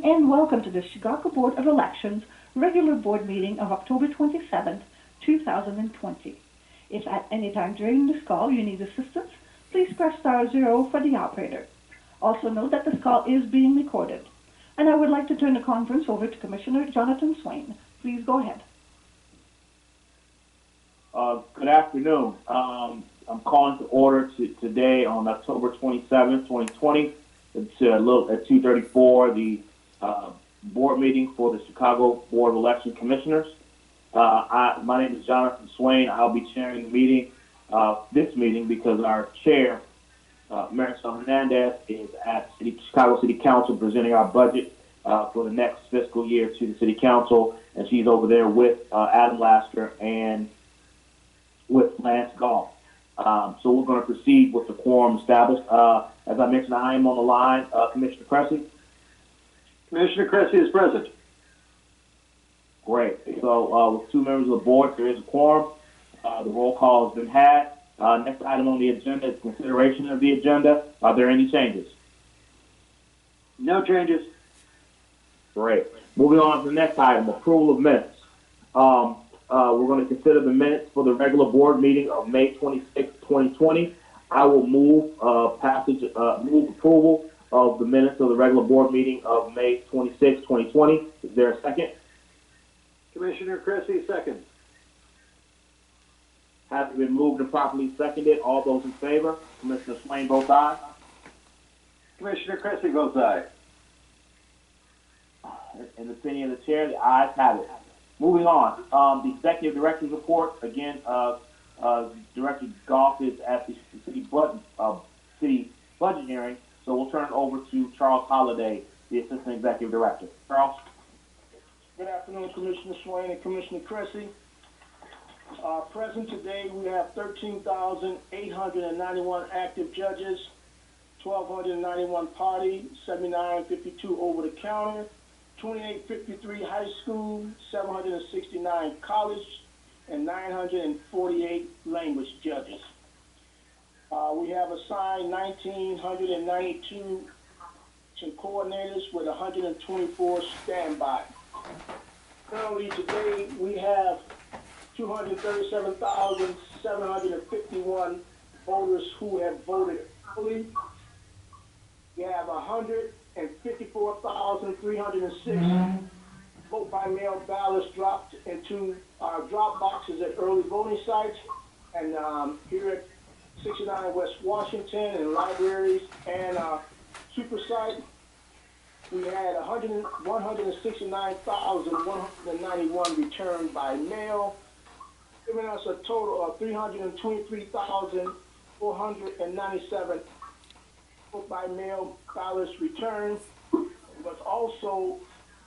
and welcome to the Chicago Board of Elections regular board meeting of October 27th, 2020. If at any time during this call you need assistance, please press *0 for the operator. Also note that this call is being recorded. And I would like to turn the conference over to Commissioner Jonathan Swain. Please go ahead. Good afternoon. I'm calling to order today on October 27th, 2020. It's at 2:34, the board meeting for the Chicago Board of Election Commissioners. My name is Jonathan Swain. I'll be chairing the meeting, this meeting, because our chair, Marisol Hernandez, is at Chicago City Council presenting our budget for the next fiscal year to the City Council, and she's over there with Adam Lasker and with Lance Gough. So we're going to proceed with the quorum established. As I mentioned, I am on the line. Commissioner Cressy? Commissioner Cressy is present. Great. So with two members of the board, there is a quorum. The roll call has been had. Next item on the agenda is consideration of the agenda. Are there any changes? No changes. Great. Moving on to the next item, approval of minutes. We're going to consider the minutes for the regular board meeting of May 26, 2020. I will move approval of the minutes of the regular board meeting of May 26, 2020. Is there a second? Commissioner Cressy, second. Has been moved and properly seconded. All those in favor? Commissioner Swain votes aye. Commissioner Cressy votes aye. In the opinion of the chair, the ayes have it. Moving on, the Executive Director's report. Again, Director Gough is at the city budget hearing, so we'll turn it over to Charles Holliday, the Assistant Executive Director. Charles? Good afternoon, Commissioner Swain and Commissioner Cressy. Present today, we have 13,891 active judges, 1,291 party, 7,952 over the counter, 2,853 high school, 769 college, and 948 language judges. We have assigned 1,992 coordinators with 124 standby. Currently today, we have 237,751 voters who have voted early. We have 154,306 vote by mail ballots dropped into our drop boxes at early voting sites, and here at 69 West Washington and libraries and super site, we had 169,191 returned by mail, giving us a total of 323,497 vote by mail ballots returned. But also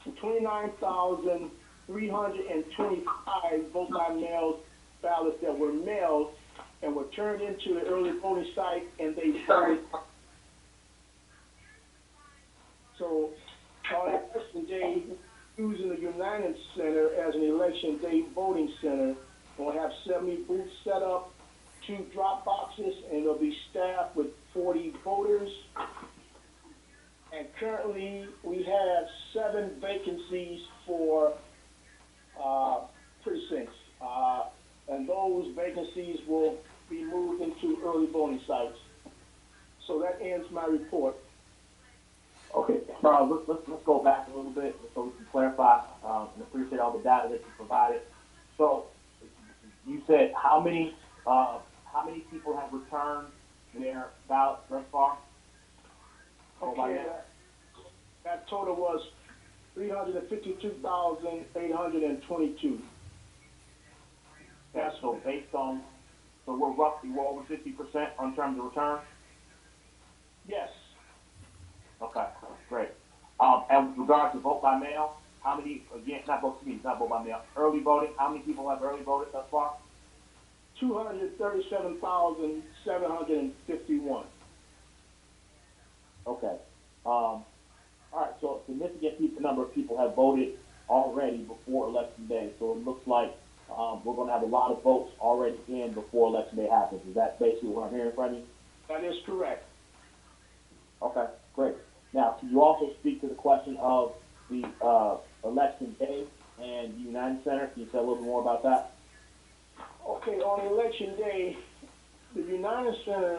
29,325 vote by mail ballots that were mailed and were turned into the early voting site, and they voted. So on election day, using the United Center as an election day voting center, we'll have 70 booths set up, 2 drop boxes, and it'll be staffed with 40 voters. And currently, we have 7 vacancies for precincts, and those vacancies will be moved into early voting sites. So that ends my report. Okay, Charles, let's go back a little bit so we can clarify and appreciate all the data that you provided. So you said how many people have returned their ballots thus far? Okay, that total was 352,822. Yeah, so based on, so we're over 50% on terms of return? Yes. Okay, great. And with regard to vote by mail, how many, again, not vote by mail, early voting, how many people have early voted thus far? 237,751. Okay. All right, so a significant number of people have voted already before Election Day, so it looks like we're going to have a lot of votes already in before Election Day happens. Is that basically what I'm hearing from you? That is correct. Okay, great. Now, can you also speak to the question of the election day and United Center. Can you say a little bit more about that? Okay, on election day, the United Center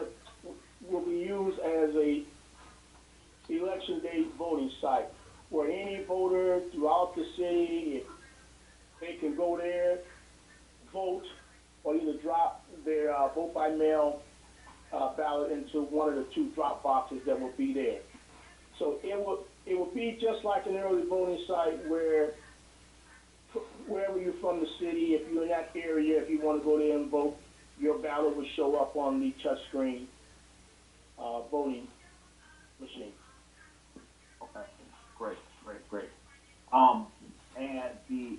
will be used as a election day voting site where any voter throughout the city, if they can go there, vote, or either drop their vote by mail ballot into one of the two drop boxes that will be there. So it will be just like an early voting site where wherever you're from the city, if you're in that area, if you want to go there and vote, your ballot will show up on the touchscreen voting machine. Okay, great. And the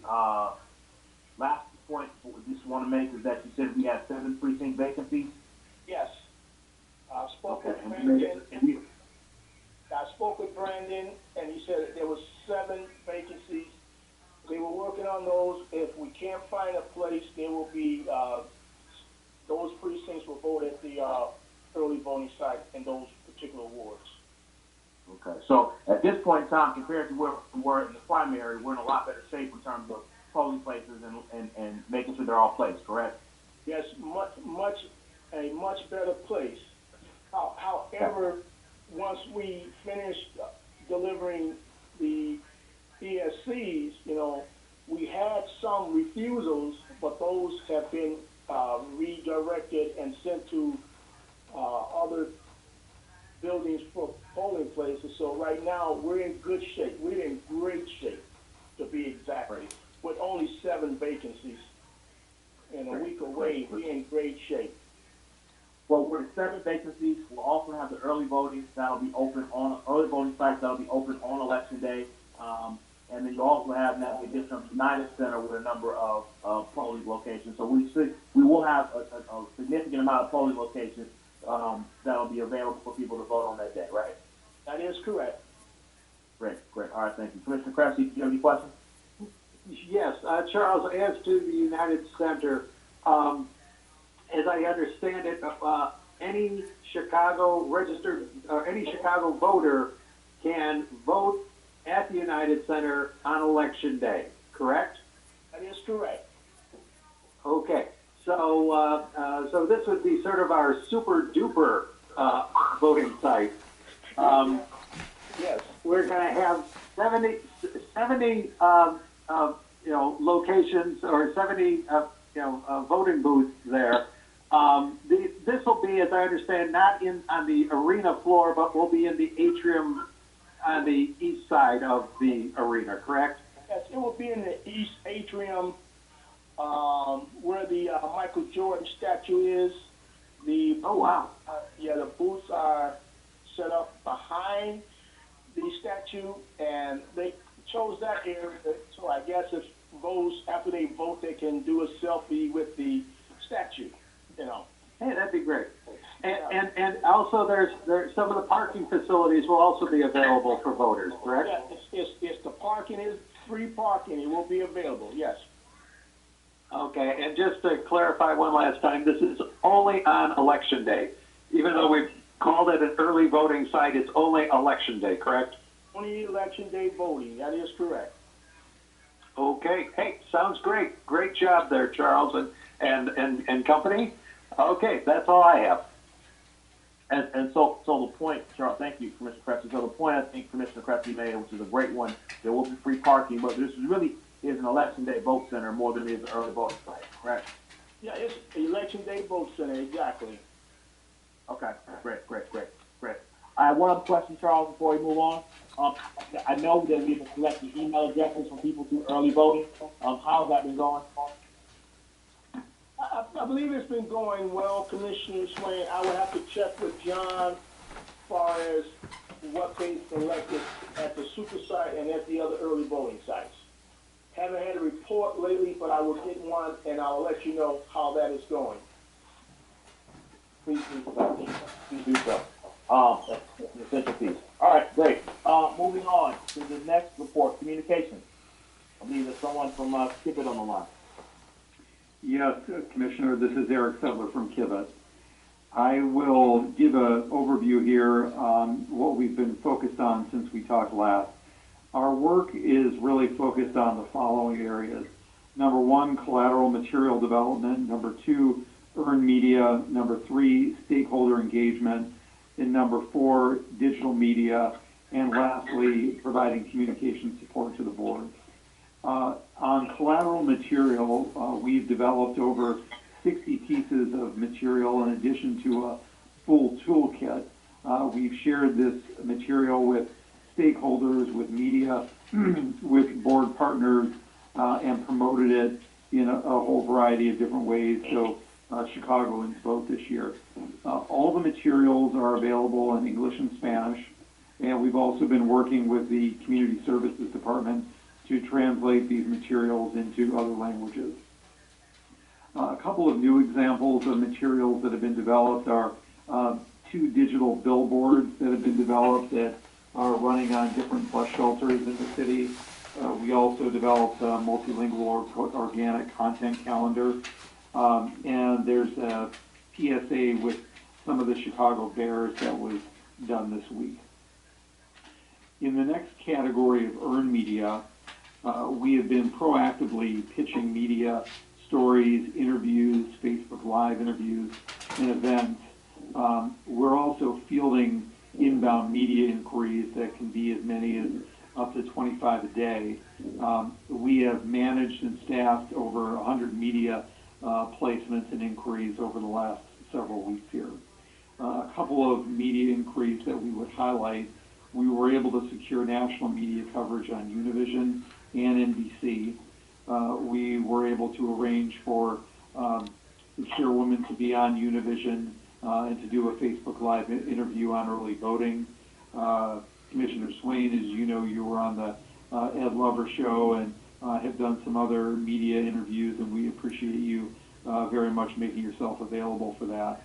last point I just want to make is that you said we have 7 precinct vacancies. Yes. I spoke Okay, with Brandon. I spoke with Brandon, and he said that there was 7 vacancies. They were working on those. If we can't find a place, there will be those precincts will vote at the early voting site in those particular wards. Okay, so at this point in time, compared to where we were in the primary, we're in a lot better shape in terms of polling places and making sure they're all placed, correct? Yes, a much better place. However, once we finish delivering the ESCs, we had some refusals, but those have been redirected and sent to other buildings for polling places. So right now we're in good shape. We're in great shape, to be exact. With only 7 vacancies and a week away, we're in great shape. Well, with 7 vacancies, we'll also have the early voting that'll be open on early voting sites that'll be open on election day. And then you also have now the additional United Center with a number of polling locations. So we will have a significant amount of polling locations that'll be available for people to vote on that day, right? That is correct. Great. All right, thank you. Commissioner Cressy, do you have any questions? Yes, Charles, as to the United Center, as I understand it, any Chicago registered or any Chicago voter can vote at the United Center on election day, correct? That is correct. Okay, so so this would be sort of our super duper voting site. Yes. We're going to have 70 locations or 70 voting booths there. This will be, as I understand, not on the arena floor, but will be in the atrium on the east side of the arena, correct? Yes, it will be in the east atrium where the Michael Jordan statue is. Oh, wow. The booths are set up behind the statue, and they chose that area. So I guess if those, after they vote, they can do a selfie with the statue, Hey, that'd be great. And also there's some of the parking facilities will also be available for voters, correct? Yeah, it's the parking is free parking. It will be available, yes. Okay, and just to clarify one last time, this is only on election day. Even though we've called it an early voting site, it's only election day, correct? Only election day voting, that is correct. Okay, hey, sounds great. Great job there, Charles and company. Okay, that's all I have. And so the point, Charles, thank you, Commissioner Cressy. So the point I think Commissioner Cressy made, which is a great one, there will be free parking, but this really is an election day vote center more than it is an early voting site, correct? Yeah, it's election day vote center, exactly. Okay, great. I have one other question, Charles, before we move on. I know that we've been collecting email addresses from people through early voting. How has that been going? I believe it's been going well, Commissioner Swain. I would have to check with John as far as what they selected at the super site and at the other early voting sites. Haven't had a report lately, but I will get one, and I'll let you know how that is going. Please do so. That's an essential piece. All right, great. Moving on to the next report, communications. I believe there's someone from Kivett on the line. Yes, Commissioner, this is Eric Settler from Kivett. I will give an overview here on what we've been focused on since we talked last. Our work is really focused on the following areas. Number one, collateral material development. Number two, earned media. Number three, stakeholder engagement. And number four, digital media. And lastly, providing communication support to the board. On collateral material, we've developed over 60 pieces of material in addition to a full toolkit. We've shared this material with stakeholders, with media, with board partners, and promoted it in a whole variety of different ways. So Chicagoans vote this year. All the materials are available in English and Spanish, and we've also been working with the Community Services Department to translate these materials into other languages. A couple of new examples of materials that have been developed are two digital billboards that have been developed that are running on different bus shelters in the city. We also developed a multilingual organic content calendar. And there's a PSA with some of the Chicago Bears that was done this week. In the next category of earned media, we have been proactively pitching media stories, interviews, Facebook Live interviews, and events. We're also fielding inbound media inquiries that can be as many as up to 25 a day. We have managed and staffed over 100 media placements and inquiries over the last several weeks here. A couple of media inquiries that we would highlight: we were able to secure national media coverage on Univision and NBC. We were able to arrange for the chairwoman to be on Univision and to do a Facebook Live interview on early voting. Commissioner Swain, as you know, you were on the Ed Lover show and have done some other media interviews, and we appreciate you very much making yourself available for that.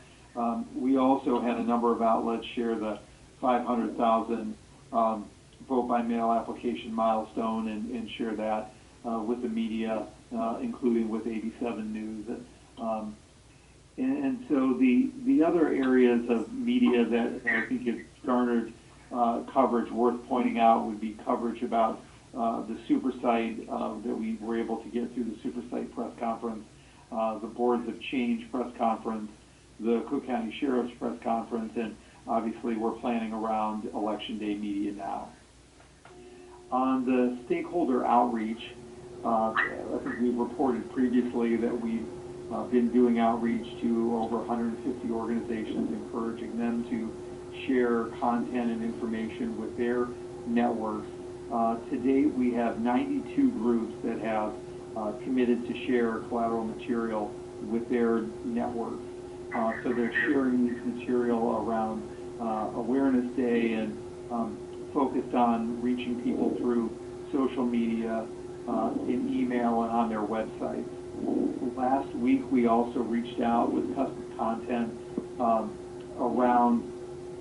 We also had a number of outlets share the 500,000 vote by mail application milestone and share that with the media, including with 87 News. And so the other areas of media that I think have garnered coverage worth pointing out would be coverage about the Supersite that we were able to get through the Supersite press conference, the Boards of Change press conference, the Cook County Sheriff's press conference, and obviously we're planning around Election Day media now. On the stakeholder outreach, I think we've reported previously that we've been doing outreach to over 150 organizations, encouraging them to share content and information with their networks. To date, we have 92 groups that have committed to share collateral material with their networks. So they're sharing this material around Awareness Day and focused on reaching people through social media, in email, and on their websites. Last week, we also reached out with custom content around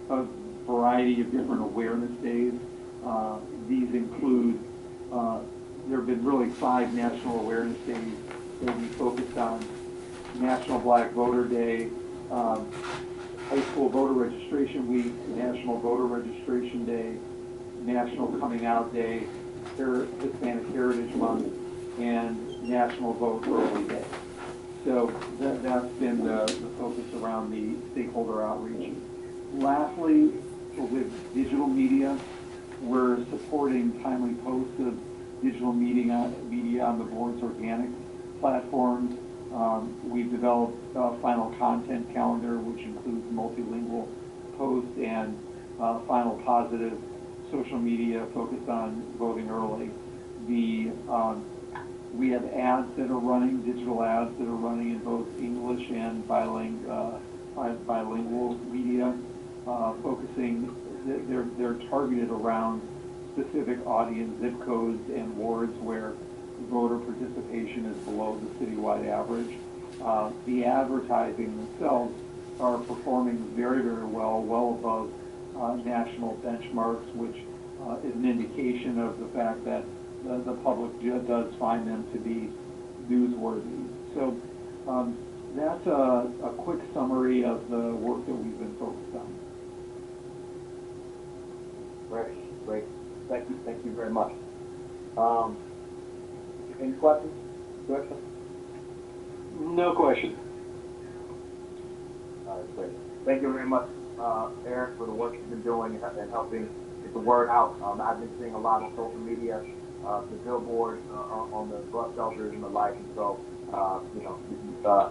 a variety of different awareness days. These include, there have been really 5 national awareness days that we focused on: National Black Voter Day, High School Voter Registration Week, National Voter Registration Day, National Coming Out Day, Hispanic Heritage Month, and National Vote Early Day. So that's been the focus around the stakeholder outreach. Lastly, with digital media, we're supporting timely posts of digital media on the board's organic platforms. We've developed a final content calendar, which includes multilingual posts and final positive social media focused on voting early. We have ads that are running, digital ads that are running in both English and bilingual media, focusing. They're targeted around specific audience zip codes and wards where voter participation is below the citywide average. The advertising themselves are performing very, very well, well above national benchmarks, which is an indication of the fact that the public does find them to be newsworthy. So that's a quick summary of the work that we've been focused on. Great. Thank you very much. Any questions, Director? No question. All right, great. Thank you very much, Eric, for the work you've been doing and helping get the word out. I've been seeing a lot on social media, the billboards on the bus shelters and the like, and so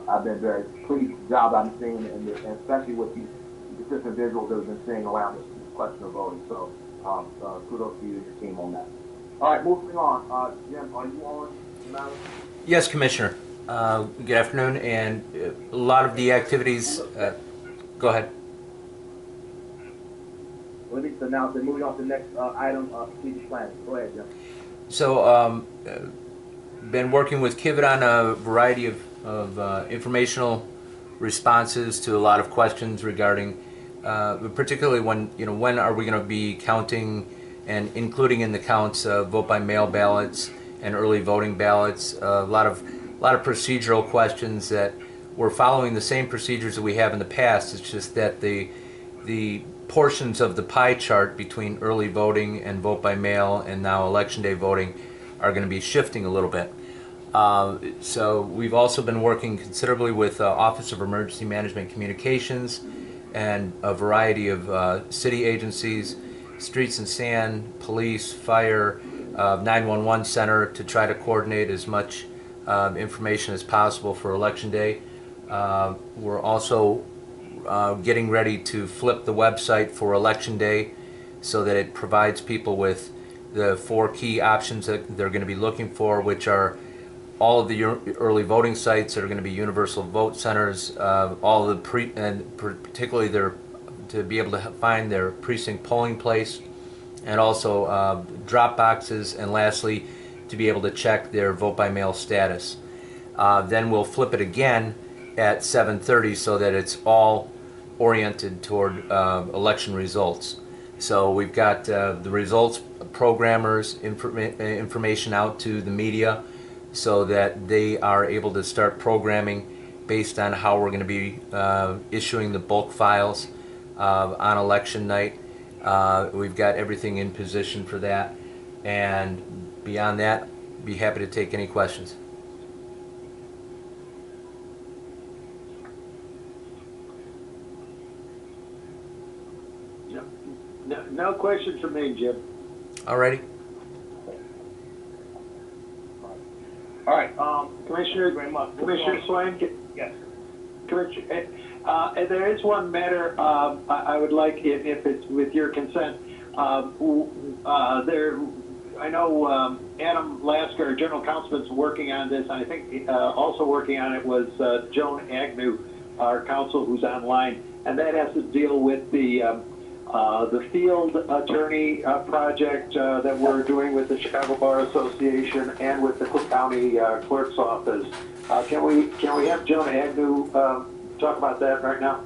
I've been very pleased with the job I've been seeing, and especially with these different visuals that we've been seeing around this question of voting. So kudos to you and your team on that. All right, moving on. Jim, are you on the matter? Yes, Commissioner. Good afternoon, and a lot of the activities. Go ahead. Let me announce it. Moving on to the next item, strategic planning. Go ahead, Jim. So, been working with Kivit on a variety of informational responses to a lot of questions regarding, particularly when are we going to be counting and including in the counts vote by mail ballots and early voting ballots. A lot of procedural questions that we're following the same procedures that we have in the past. It's just that the portions of the pie chart between early voting and vote by mail and now election day voting are going to be shifting a little bit. So we've also been working considerably with Office of Emergency Management Communications and a variety of city agencies, Streets and Sand, police, fire, 911 center to try to coordinate as much information as possible for election day. We're also getting ready to flip the website for election day so that it provides people with the 4 key options that they're going to be looking for, which are all of the early voting sites that are going to be universal vote centers, all of the and particularly to be able to find their precinct polling place, and also drop boxes, and lastly to be able to check their vote by mail status. Then we'll flip it again at 7:30 so that it's all oriented toward election results. So we've got the results programmers information out to the media so that they are able to start programming based on how we're going to be issuing the bulk files on election night. We've got everything in position for that, and beyond that, be happy to take any questions. No questions from me, Jim. Alrighty. All right, Commissioner, very much. Commissioner Swain, Yes. Commissioner, there is one matter I would like, if it's with your consent. I know Adam Lasker, General Counsel, is working on this, and I think also working on it was Joan Agnew, our counsel, who's online, and that has to deal with the field attorney project that we're doing with the Chicago Bar Association and with the Cook County Clerk's Office. Can we have Joan Agnew talk about that right now?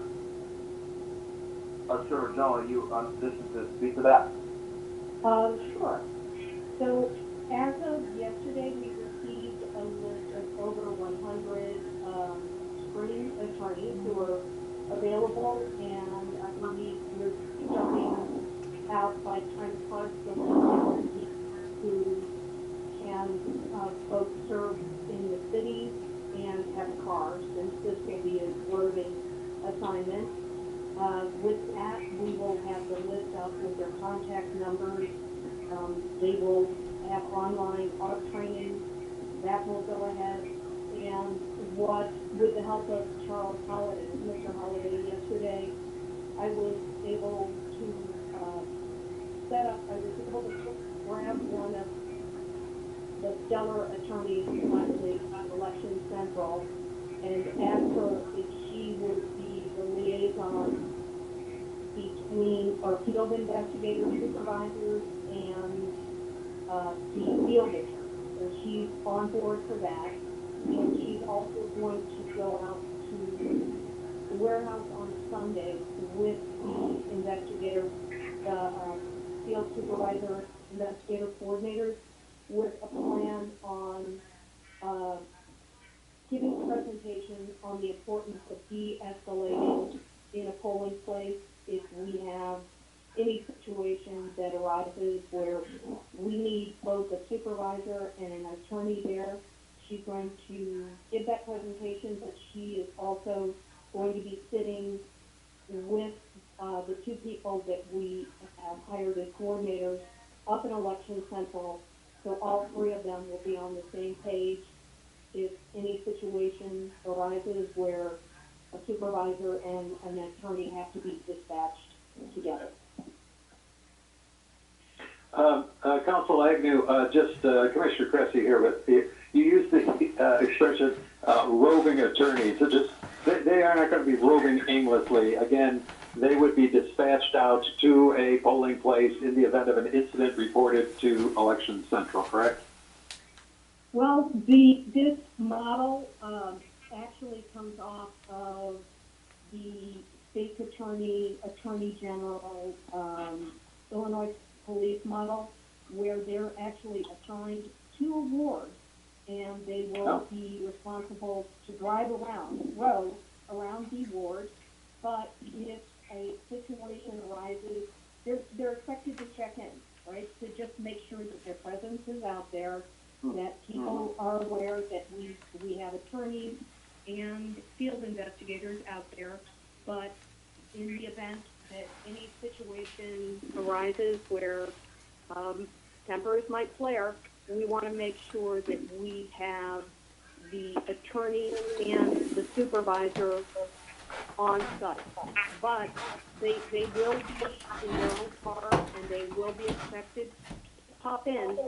Sure, Joan, are you on position to speak to that? Sure. So as of yesterday, we received a list of over 100 screening attorneys who are available, and I believe we're starting out by trying to plug the list who can both serve in the city and have cars, since this will be a roving assignment. With that, we will have the list up with their contact numbers. They will have online art training. That will go ahead. And with the help of Charles Holliday, Mr. Holliday yesterday, I was able to set up, I was able to grab one of the stellar attorneys on Election Central and ask her if she would be the liaison between our field investigator supervisors and the field attorney. So she's on board for that. And she's also going to go out to the warehouse on Sunday with the investigator, the field supervisor, investigator coordinators, with a plan on giving a presentation on the importance of de-escalating in a polling place if we have any situation that arises where we need both a supervisor and an attorney there. She's going to give that presentation, but she is also going to be sitting with the two people that we have hired as coordinators up in Election Central. So all three of them will be on the same page if any situation arises where a supervisor and an attorney have to be dispatched together. Counsel Agnew, Commissioner Cressy here, but you used the expression roving attorneys. So they are not going to be roving aimlessly. Again, they would be dispatched out to a polling place in the event of an incident reported to Election Central, correct? Well, this model actually comes off of the state's attorney general, Illinois police model, where they're actually assigned to a ward, and they will be responsible to drive around the ward. But if a situation arises, they're expected to check in, right? To just make sure that their presence is out there, that people are aware that we have attorneys and field investigators out there. But in the event that any situation arises where tempers might flare, we want to make sure that we have the attorney and the supervisor on site. But they will be in their own car, and they will be expected to pop in,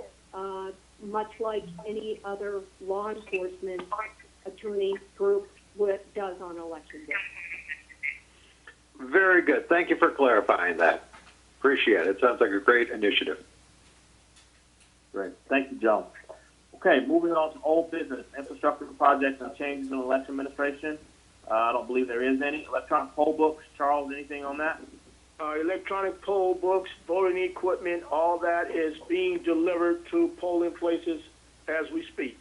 much like any other law enforcement attorney group does on election day. Very good. Thank you for clarifying that. Appreciate it. Sounds like a great initiative. Great. Thank you, Joe. Okay, moving on to old business, infrastructure projects and changes in election administration. I don't believe there is any. Electronic poll books. Charles, anything on that? Electronic poll books, voting equipment, all that is being delivered to polling places as we speak.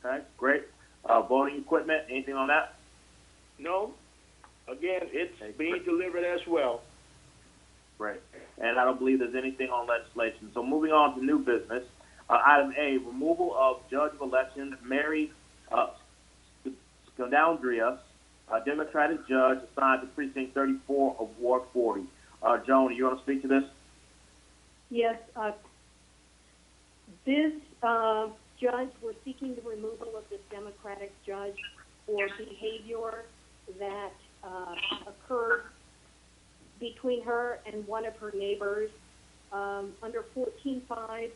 Okay, great. Voting equipment, anything on that? No. Again, it's being delivered as well. Great. And I don't believe there's anything on legislation. So moving on to new business. Item A, removal of Judge of Elections Mary Scandandrias, a Democratic judge assigned to Precinct 34 of Ward 40. Joan, you want to speak to this? Yes. This judge, we're seeking the removal of this Democratic judge for behavior that occurred between her and one of her neighbors. Under 14.5,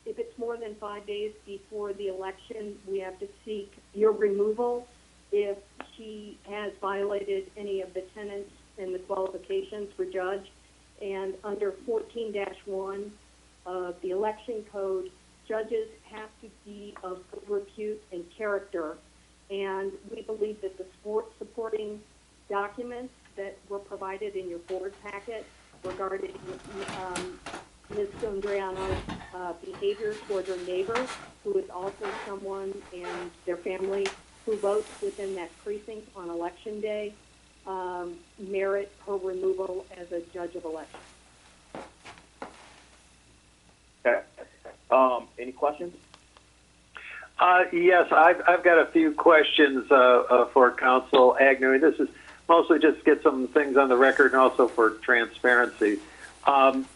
if it's more than 5 days before the election, we have to seek your removal if she has violated any of the tenets and the qualifications for judge. And under 14-1 of the election code, judges have to be of good repute and character. And we believe that the supporting documents that were provided in your board packet regarding Ms. Gondriano's behavior toward her neighbor, who is also someone and their family who votes within that precinct on election day, merit her removal as a judge of election. Okay. Any questions? Yes, I've got a few questions for Counsel Agnew. This is mostly just to get some things on the record and also for transparency.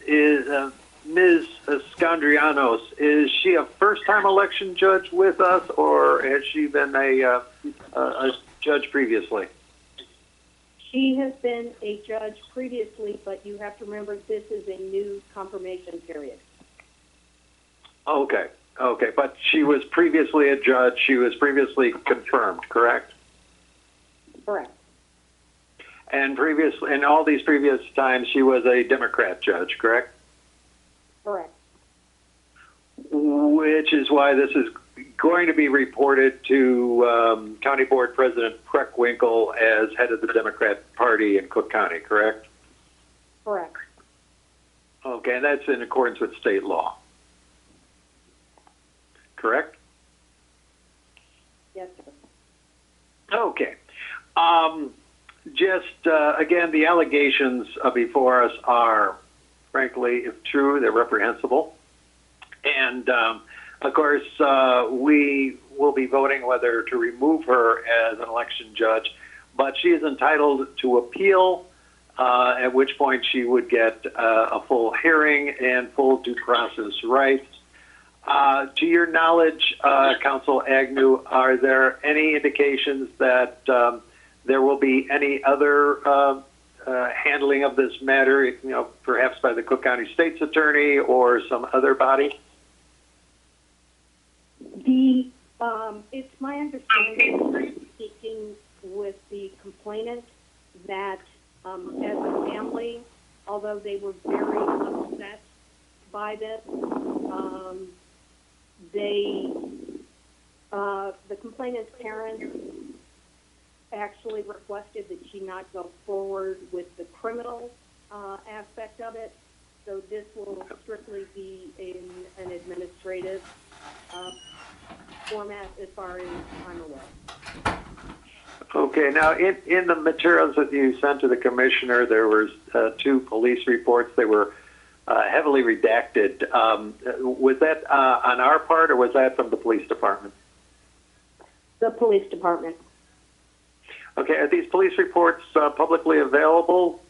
Is Ms. Scandrianos, is she a first-time election judge with us, or has she been a judge previously? She has been a judge previously, but you have to remember this is a new confirmation period. Okay, but she was previously a judge. She was previously confirmed, correct? Correct. And in all these previous times, she was a Democrat judge, correct? Correct. Which is why this is going to be reported to County Board President Preckwinkle as head of the Democrat Party in Cook County, correct? Correct. Okay, and that's in accordance with state law, correct? Yes, sir. Okay. Just, again, the allegations before us are, frankly, if true, they're reprehensible. And, of course, we will be voting whether to remove her as an election judge, but she is entitled to appeal, at which point she would get a full hearing and full due process rights. To your knowledge, Counsel Agnew, are there any indications that there will be any other handling of this matter, perhaps by the Cook County State's Attorney or some other body? It's my understanding, speaking with the complainant, that as a family, although they were very upset by this, the complainant's parents actually requested that she not go forward with the criminal aspect of it. So this will strictly be in an administrative format as far as I'm aware. Okay, now in the materials that you sent to the commissioner, there was 2 police reports. They were heavily redacted. Was that on our part, or was that from the police department? The police department. Okay, are these police reports publicly available?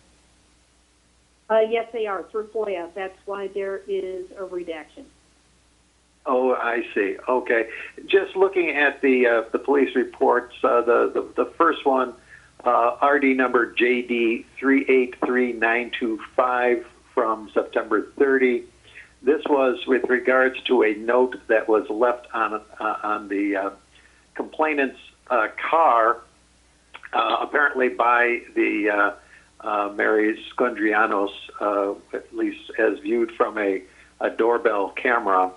Yes, they are, through FOIA. That's why there is a redaction. Oh, I see. Okay. Just looking at the police reports, the first one, RD number JD 383925 from September 30. This was with regards to a note that was left on the complainant's car, apparently by the Mary Scundrianos, at least as viewed from a doorbell camera.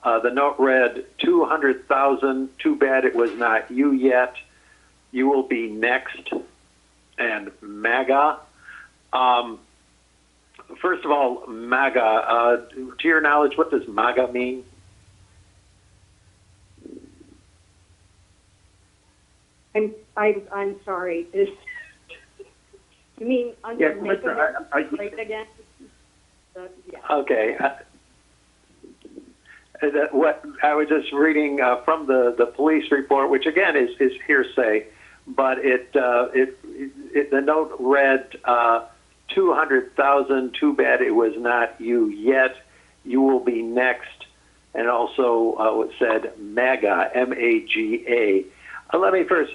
The note read, 200,000, too bad it was not you yet. You will be next. And MAGA. First of all, MAGA, to your knowledge, what does MAGA mean? I'm sorry. You mean under MAGA? Right again? Yeah. Okay. What I was just reading from the police report, which again is hearsay, but the note read 200,000. Too bad it was not you yet. You will be next, and also it said MAGA, MAGA. Let me first.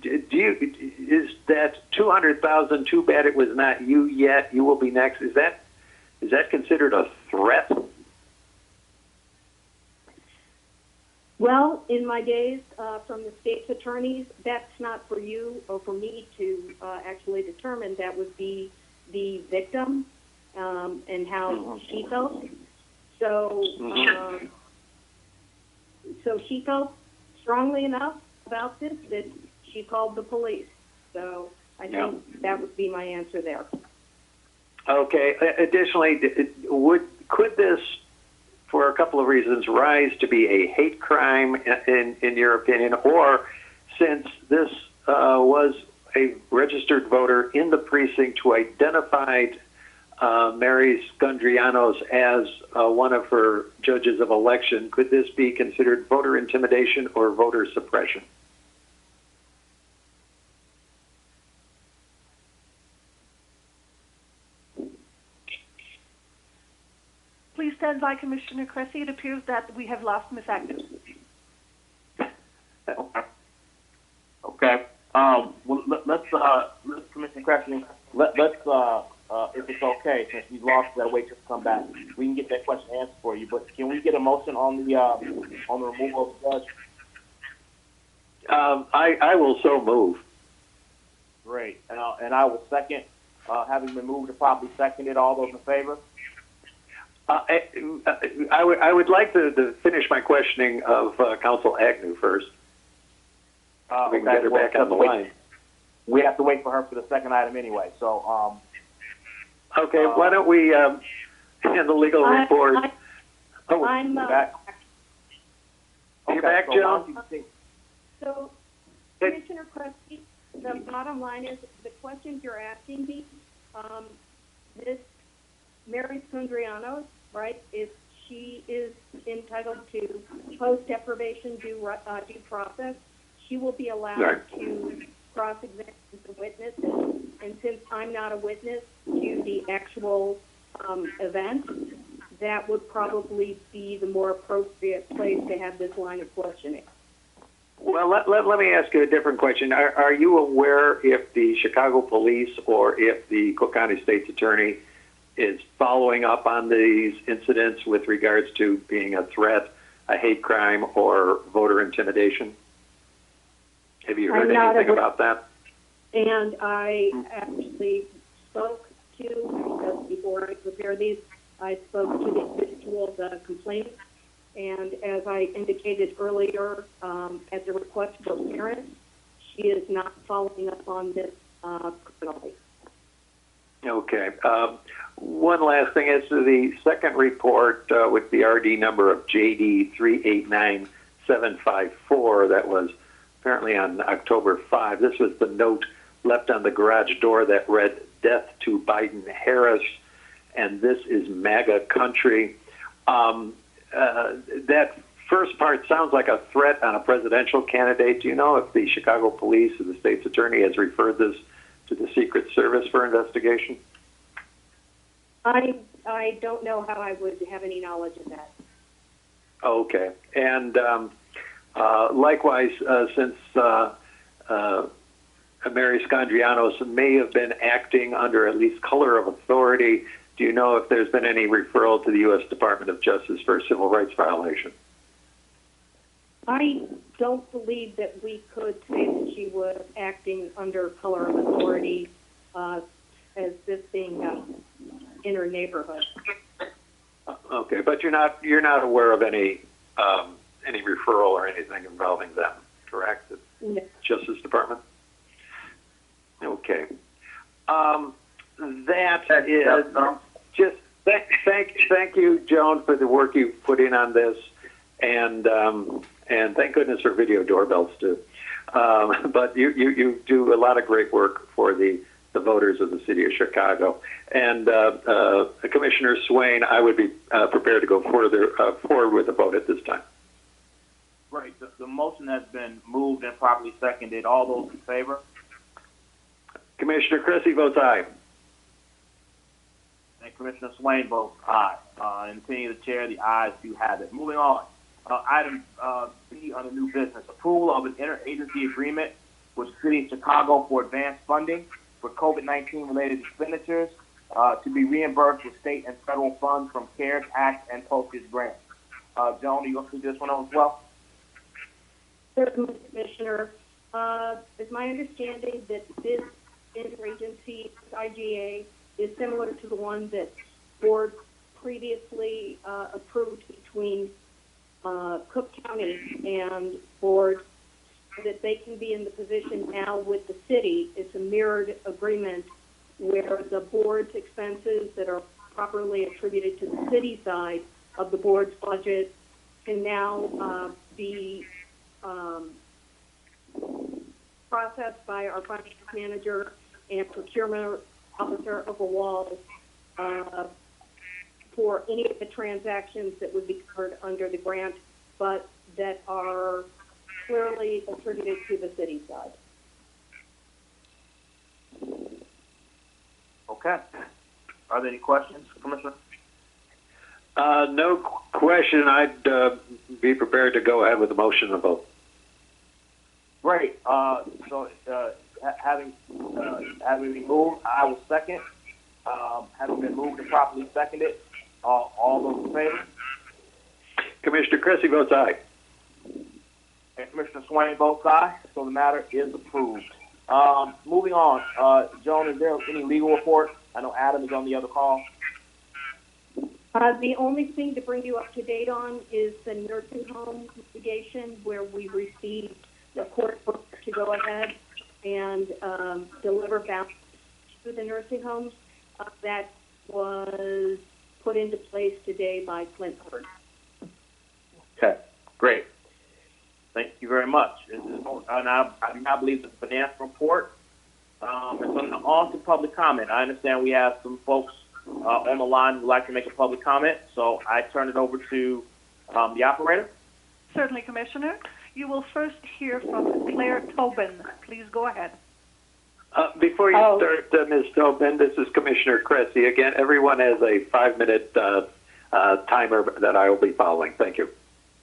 Is that 200,000? Too bad it was not you yet. You will be next. Is that considered a threat? Well, in my days from the state's attorneys, that's not for you or for me to actually determine. That would be the victim and how she felt. So, so she felt strongly enough about this that she called the police. So I think that would be my answer there. Okay. Additionally, could this, for a couple of reasons, rise to be a hate crime in your opinion, or since this was a registered voter in the precinct who identified Mary Scundrianos as one of her judges of election, could this be considered voter intimidation or voter suppression? Please stand by, Commissioner Cressy. It appears that we have lost Ms. Agnew. Okay. Well, let's Commissioner Cressy, let's if it's okay, since we lost that, wait to come back. We can get that question answered for you. But can we get a motion on the removal of the judge? I will so move. Great, and I will second. Having been moved and properly seconded, all those in favor? I would like to finish my questioning of Counsel Agnew first. We can get her back on the line. We have to wait for her for the second item anyway. So, okay, why don't we handle legal report? I'm back. You're back, Joan? So, Commissioner Cressy, The bottom line is, the questions you're asking me, this Mary Sundriano, right, she is entitled to post-deprivation due process. She will be allowed to cross-examine the witnesses, and since I'm not a witness to the actual event, that would probably be the more appropriate place to have this line of questioning. Well, let me ask you a different question. Are you aware if the Chicago police or if the Cook County State's Attorney is following up on these incidents with regards to being a threat, a hate crime, or voter intimidation? Have you heard anything about that? And I actually spoke to, because before I prepare these, I spoke to the individual, the complainant, and as I indicated earlier, at the request of her parents, she is not following up on this criminally. Okay. One last thing is the second report with the RD number of JD 389754 that was apparently on October 5. This was the note left on the garage door that read, "Death to Biden Harris," and this is MAGA country. That first part sounds like a threat on a presidential candidate. Do you know if the Chicago police or the state's attorney has referred this to the Secret Service for investigation? I don't know how I would have any knowledge of that. Okay. And likewise, since Mary Scandrianos may have been acting under at least color of authority, do you know if there's been any referral to the U.S. Department of Justice for a civil rights violation? I don't believe that we could say that she was acting under color of authority as this being in her neighborhood. Okay, but you're not aware of any referral or anything involving them, correct? No. Justice Department. Okay. That is just thank you, Joan, for the work you put in on this, and thank goodness for video doorbells too. But you do a lot of great work for the voters of the city of Chicago. And Commissioner Swain, I would be prepared to go forward with the vote at this time. Right. The motion has been moved and properly seconded. All those in favor? Commissioner Crissy votes aye. And Commissioner Swain votes aye. And opinion of the chair, the ayes do have it. Moving on. Item B on the new business. Approval of an interagency agreement with the City of Chicago for advanced funding for COVID-19 related expenditures to be reimbursed with state and federal funds from CARES Act and postage grants. Joan, are you going to do this one as well? Certainly, Commissioner. It's my understanding that this interagency IGA is similar to the one that board previously approved between Cook County and board, so that they can be in the position now with the city. It's a mirrored agreement where the board's expenses that are properly attributed to the city side of the board's budget can now be processed by our finance manager and procurement officer of the walls for any of the transactions that would be covered under the grant, but that are clearly attributed to the city side. Okay. Are there any questions, Commissioner? No question. I'd be prepared to go ahead with the motion and vote. Great. So having been moved, I will second. Having been moved and properly seconded, all those in favor? Commissioner Crissy votes aye. And Commissioner Swain votes aye, so the matter is approved. Moving on, Joan, is there any legal report? I know Adam is on the other call. The only thing to bring you up to date on is the nursing home litigation, where we received the court order to go ahead and deliver balance to the nursing homes. That was put into place today by Clint Hurd. Okay, great. Thank you very much. And I do not believe the finance report. It's on to public comment. I understand we have some folks on the line who would like to make a public comment, so I turn it over to the operator. Certainly, Commissioner. You will first hear from Claire Tobin. Please go ahead. Before you start, Ms. Tobin, this is Commissioner Cressy. Again, everyone has a 5-minute timer that I will be following. Thank you.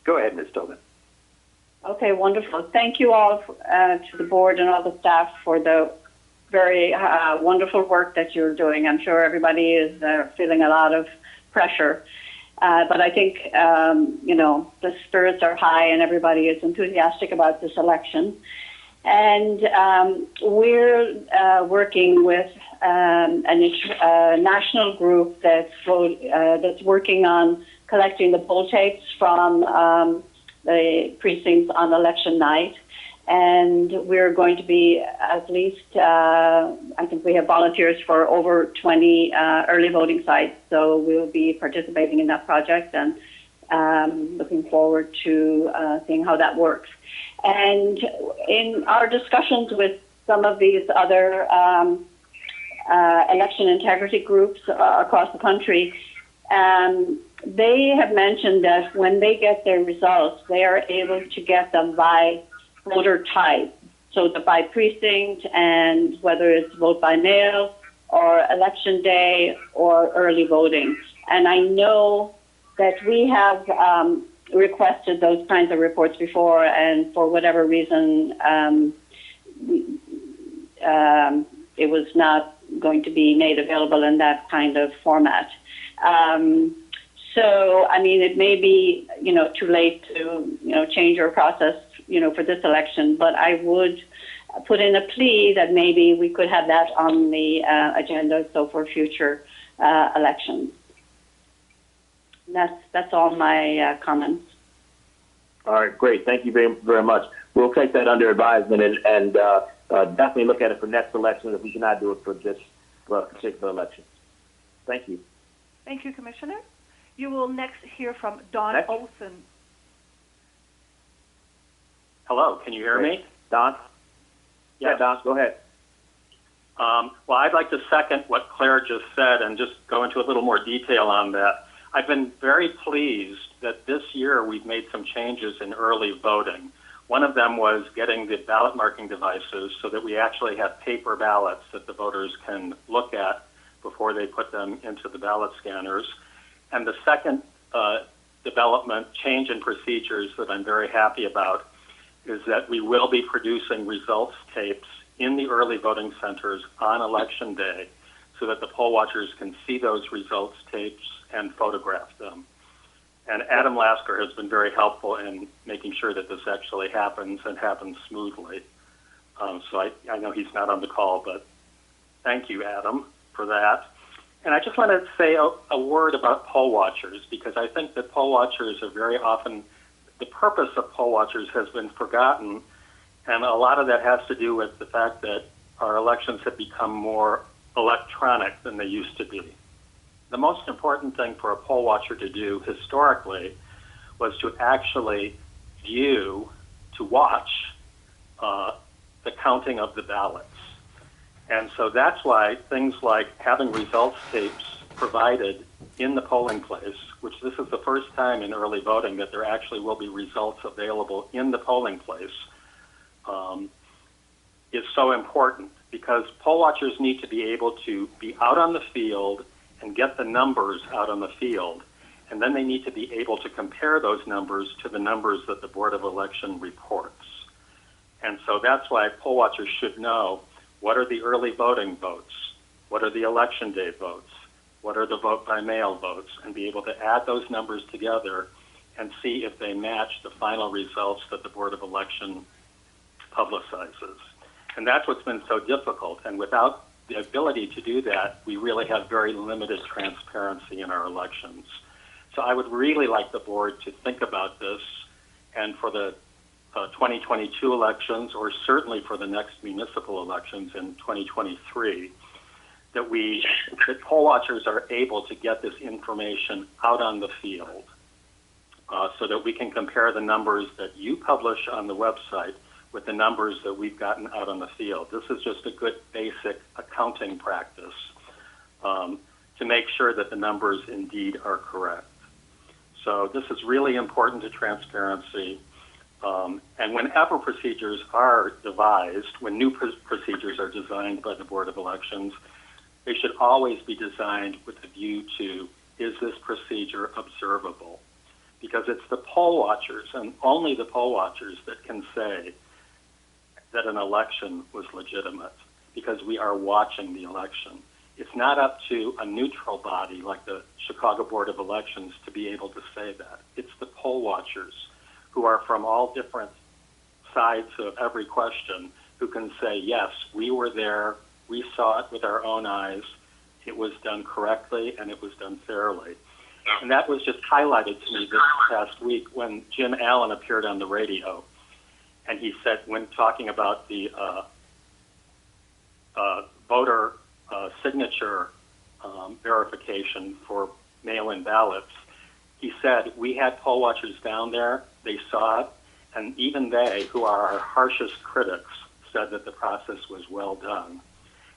Go ahead, Ms. Tobin. Okay, wonderful. Thank you all to the board and all the staff for the very wonderful work that you're doing. I'm sure everybody is feeling a lot of pressure. But I think, the spirits are high and everybody is enthusiastic about this election. And we're working with a national group that's working on collecting the poll tapes from the precincts on election night. And we're going to be at least, I think we have volunteers for over 20 early voting sites. So we'll be participating in that project and looking forward to seeing how that works. And in our discussions with some of these other election integrity groups across the country, they have mentioned that when they get their results, they are able to get them by voter type, so that by precinct, and whether it's vote by mail or election day or early voting. And I know that we have requested those kinds of reports before, and for whatever reason, it was not going to be made available in that kind of format. So, I mean, it may be, too late to, change our process, for this election, but I would put in a plea that maybe we could have that on the agenda, so for future elections. That's all my comments. All right, great. Thank you very, very much. We'll take that under advisement and definitely look at it for next election if we cannot do it for this particular election. Thank you. Thank you, Commissioner. You will next hear from Don Olson. Hello, can you hear me? Don? Yeah, Don, go ahead. Well, I'd like to second what Claire just said and just go into a little more detail on that. I've been very pleased that this year we've made some changes in early voting. One of them was getting the ballot marking devices so that we actually have paper ballots that the voters can look at before they put them into the ballot scanners. And the second development, change in procedures that I'm very happy about, is that we will be producing results tapes in the early voting centers on election day so that the poll watchers can see those results tapes and photograph them. And Adam Lasker has been very helpful in making sure that this actually happens and happens smoothly. So I know he's not on the call, but thank you, Adam, for that. And I just want to say a word about poll watchers, because I think that poll watchers are very often, the purpose of poll watchers has been forgotten, and a lot of that has to do with the fact that our elections have become more electronic than they used to be. The most important thing for a poll watcher to do historically was to actually watch the counting of the ballots. And so that's why things like having results tapes provided in the polling place, which this is the first time in early voting that there actually will be results available in the polling place, is so important, because poll watchers need to be able to be out on the field and get the numbers out on the field. And then they need to be able to compare those numbers to the numbers that the Board of Election reports. And so that's why poll watchers should know what are the early voting votes, what are the election day votes, what are the vote by mail votes, and be able to add those numbers together and see if they match the final results that the Board of Election publicizes. And that's what's been so difficult. And without the ability to do that, we really have very limited transparency in our elections. So I would really like the board to think about this, and for the 2022 elections, or certainly for the next municipal elections in 2023, that poll watchers are able to get this information out on the field. so that we can compare the numbers that you publish on the website with the numbers that we've gotten out on the field. This is just a good basic accounting practice to make sure that the numbers indeed are correct. So this is really important to transparency. And whenever procedures are devised, when new procedures are designed by the Board of Elections, they should always be designed with a view to, is this procedure observable? Because it's the poll watchers, and only the poll watchers, that can say that an election was legitimate, because we are watching the election. It's not up to a neutral body like the Chicago Board of Elections to be able to say that. It's the poll watchers, who are from all different sides of every question, who can say, yes, we were there, we saw it with our own eyes, it was done correctly, and it was done fairly. And that was just highlighted to me this past week when Jim Allen appeared on the radio. And he said, when talking about the voter signature verification for mail-in ballots, he said, we had poll watchers down there, they saw it, and even they, who are our harshest critics, said that the process was well done.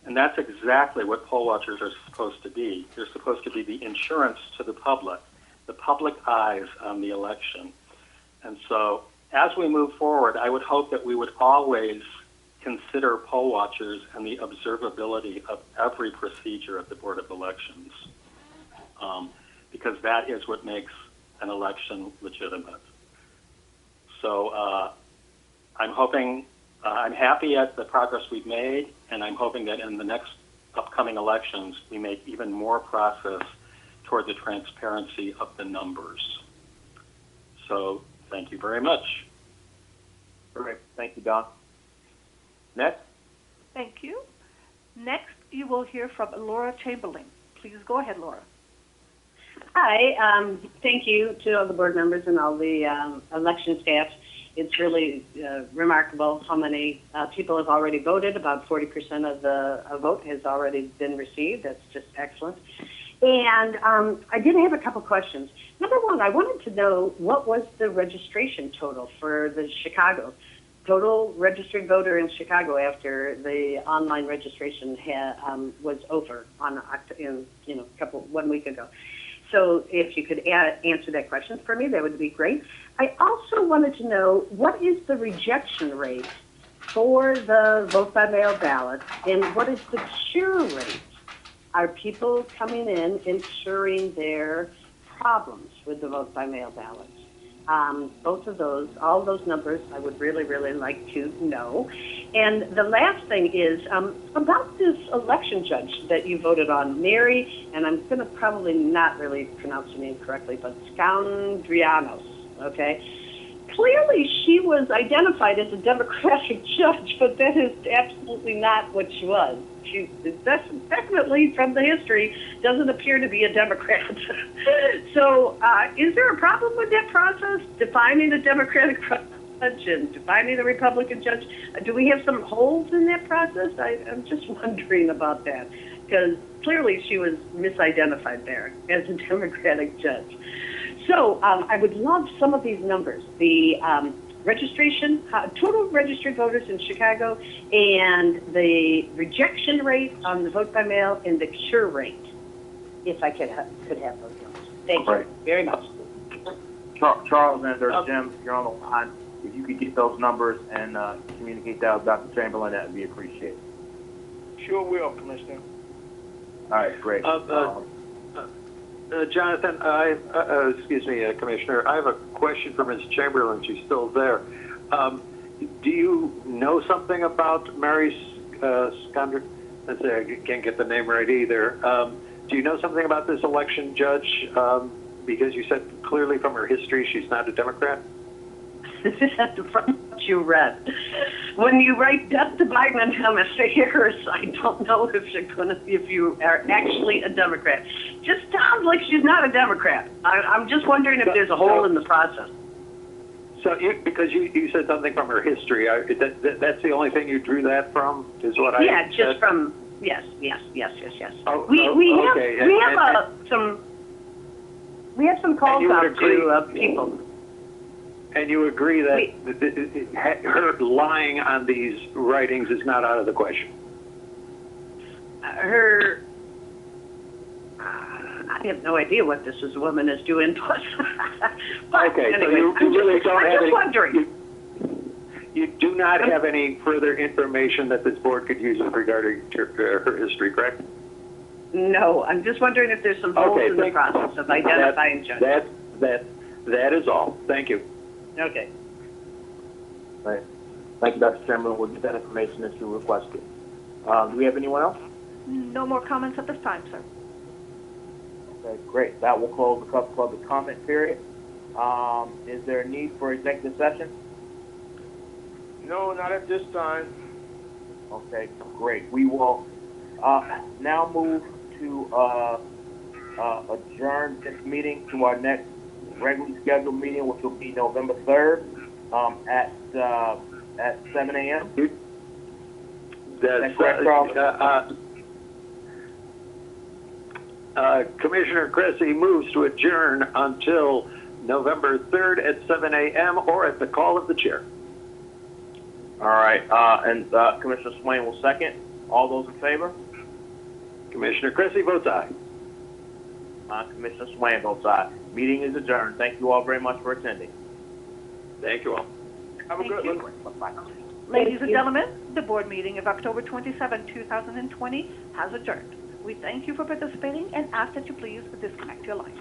And that's exactly what poll watchers are supposed to be. They're supposed to be the insurance to the public eyes on the election. And so as we move forward, I would hope that we would always consider poll watchers and the observability of every procedure at the Board of Elections, because that is what makes an election legitimate. So I'm happy at the progress we've made, and I'm hoping that in the next upcoming elections, we make even more progress toward the transparency of the numbers. So thank you very much. Great. Thank you, Don. Next. Thank you. Next, you will hear from Laura Chamberlain. Please go ahead, Laura. Hi. Thank you to all the board members and all the election staff. It's really remarkable how many people have already voted. About 40% of the vote has already been received. That's just excellent. And I did have a couple questions. Number one, I wanted to know what was the registration total for the Chicago, total registered voter in Chicago after the online registration was over on 1 week ago. So if you could answer that question for me, that would be great. I also wanted to know, what is the rejection rate for the vote by mail ballot, and what is the cure rate? Are people coming in and curing their problems with the vote by mail ballots? Both of those, all those numbers, I would really, really like to know. And the last thing is about this election judge that you voted on, Mary, and I'm going to probably not really pronounce her name correctly, but Scoundrianos, okay? Clearly, she was identified as a Democratic judge, but that is absolutely not what she was. She definitely, from the history, doesn't appear to be a Democrat. So is there a problem with that process, defining a Democratic judge and defining a Republican judge? Do we have some holes in that process? I'm just wondering about that, because clearly she was misidentified there as a Democratic judge. So I would love some of these numbers, the registration, total registered voters in Chicago, and the rejection rate on the vote by mail, and the cure rate, if I could have those numbers. Thank you very much. Charles and Jim, you're on the line. If you could get those numbers and communicate that with Dr. Chamberlain, that would be appreciated. Sure will, Commissioner. All right, great. Jonathan, Commissioner, I have a question for Ms. Chamberlain. She's still there. Do you know something about Mary Sconder? Let's say I can't get the name right either. Do you know something about this election judge? Because you said clearly from her history she's not a Democrat. From what you read. When you write death to Biden and Mr. Harris, I don't know if you are actually a Democrat. Just sounds like she's not a Democrat. I'm just wondering if there's a hole in the process. So, because you said something from her history, that's the only thing you drew that from, is what I just said? from, yes. Oh, We have some, We have some calls you would out to people. And you agree that her lying on these writings is not out of the question? I have no idea what this woman is doing to us. But Okay, anyway, so you really don't have any. Wondering. You do not have any further information that this board could use regarding her history, correct? No, I'm just wondering if there's some holes in the process of identifying judges. That is all. Thank you. Okay. Right. Thank you, Dr. Chairman. We'll get that information that you requested. Do we have anyone else? No more comments at this time, sir. Okay, great. That will close the public comment period. Is there a need for executive session? No, not at this time. Okay, great. We will now move to adjourn this meeting to our next regularly scheduled meeting, which will be November 3rd at 7 a.m. That's correct, Charles? Commissioner Cressy moves to adjourn until November 3rd at 7 a.m. or at the call of the chair. All right, and Commissioner Swain will second. All those in favor? Commissioner Cressy votes aye. Commissioner Swain votes aye. Meeting is adjourned. Thank you all very much for attending. Thank you all. Have a good one. Bye-bye. Ladies and gentlemen, the board meeting of October 27, 2020 has adjourned. We thank you for participating and ask that you please disconnect your lines.